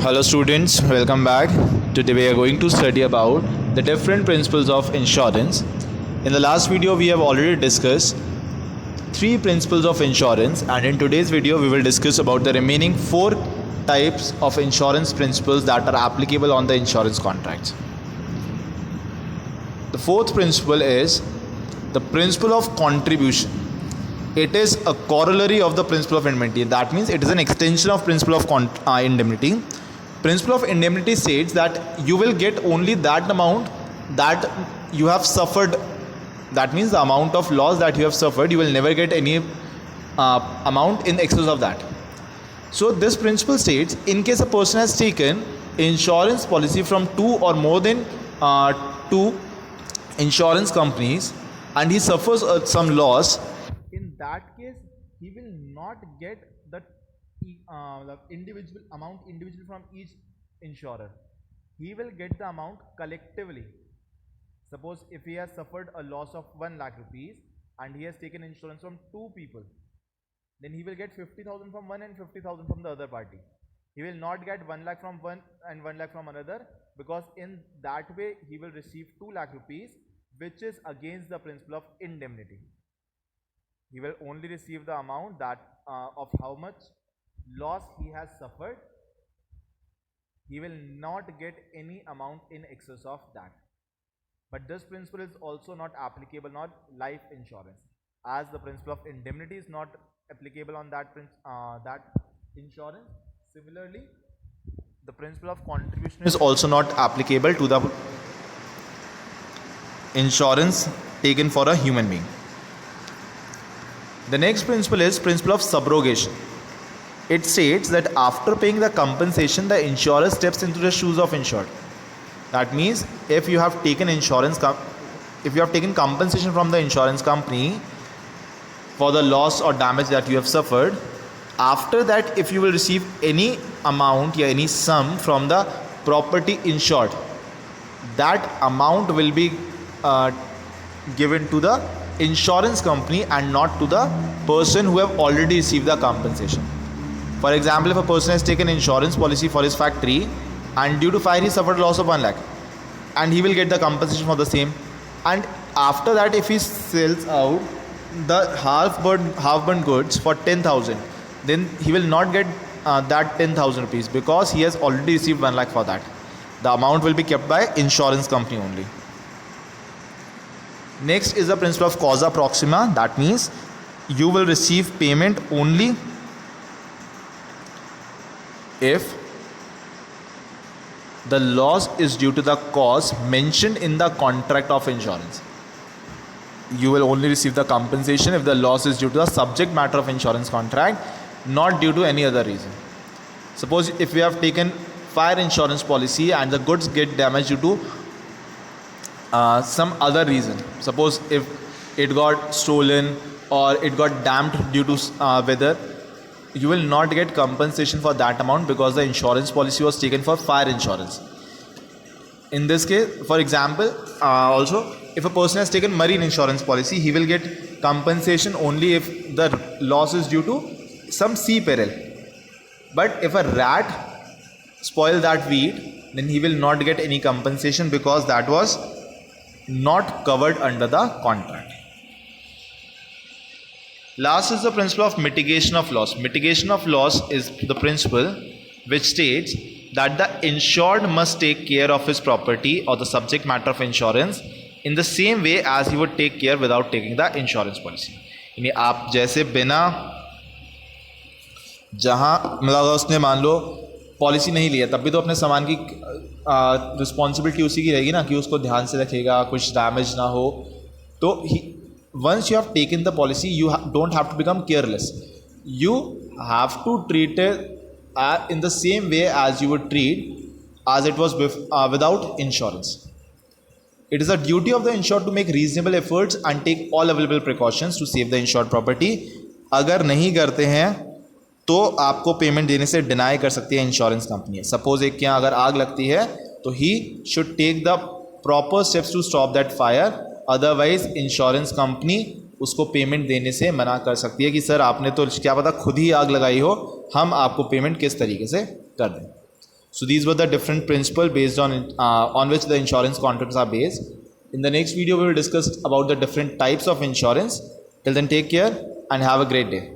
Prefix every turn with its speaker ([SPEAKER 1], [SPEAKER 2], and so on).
[SPEAKER 1] Hello students, welcome back. Today we are going to study about the different principles of insurance. In the last video we have already discussed three principles of insurance, and in today's video we will discuss about the remaining four types of insurance principles that are applicable on the insurance contracts. The fourth principle is the principle of contribution. It is a corollary of the principle of indemnity. That means it is an extension of principle of indemnity. Principle of indemnity states that you will get only that amount that you have suffered. That means the amount of loss that you have suffered, you will never get any amount in excess of that. So this principle states, in case a person has taken insurance policy from two or more than two insurance companies and he suffers some loss, in that case he will not get the individual amount individually from each insurer. He will get the amount collectively. Suppose if he has suffered a loss of 1 lakh rupees and he has taken insurance from two people, then he will get 50,000 from one and 50,000 from the other party. He will not get 1 lakh from one and 1 lakh from another, because in that way he will receive 2 lakh rupees, which is against the principle of indemnity. He will only receive the amount that of how much loss he has suffered. He will not get any amount in excess of that. But this principle is also not applicable on life insurance, as the principle of indemnity is not applicable on that insurance. Similarly, the principle of contribution is also not applicable to the insurance taken for a human being. The next principle is principle of subrogation. It states that after paying the compensation, the insurer steps into the shoes of insured. That means if you have taken compensation from the insurance company for the loss or damage that you have suffered, after that if you will receive any amount or any sum from the property insured, that amount will be given to the insurance company and not to the person who have already received the compensation. For example, if a person has taken insurance policy for his factory and due to fire he suffered a loss of 1 lakh, and he will get the compensation for the same, and after that if he sells out the half burnt goods for 10,000, then he will not get that 10,000 rupees, because he has already received 1 lakh for that. The amount will be kept by insurance company only. Next is the principle of causa proxima. That means you will receive payment only if the loss is due to the cause mentioned in the contract of insurance. You will only receive the compensation if the loss is due to the subject matter of insurance contract, not due to any other reason. Suppose if we have taken fire insurance policy and the goods get damaged due to some other reason. Suppose if it got stolen or it got damped due to weather, you will not get compensation for that amount, because the insurance policy was taken for fire insurance. In this case, for example, also if a person has taken marine insurance policy, he will get compensation only if the loss is due to some sea peril. But if a rat spoil that wheat, then he will not get any compensation, because that was not covered under the contract. Last is the principle of mitigation of loss. Mitigation of loss is the principle which states that the insured must take care of his property or the subject matter of insurance in the same way as he would take care without taking the insurance policy. यानी आप जैसे बिना जहाँ मतलब उसने मान लो policy नहीं लिया, तब भी तो अपने सामान की रिस्पॉन्सिबिलिटी उसी की रहेगी ना, कि उसको ध्यान से रखेगा, कुछ डैमेज ना हो. तो once you have taken the policy, you don't have to become careless. You have to treat it in the same way as you would treat as it was without insurance. It is a duty of the insured to make reasonable efforts and take all available precautions to save the insured property. अगर नहीं करते हैं तो आपको payment देने से deny कर सकती है इंश्योरेंस कंपनी. सपोज एक के यहाँ अगर आग लगती है तो ही should take the proper steps to stop that fire, otherwise insurance company उसको पेमेंट देने से मना कर सकती है कि सर आपने तो क्या पता खुद ही आग लगाई हो, हम आपको पेमेंट किस तरीके से कर दें. So these were the different principles based on which the insurance contracts are based. In the next video, we will discuss about the different types of insurance. Till then, take care and have a great day.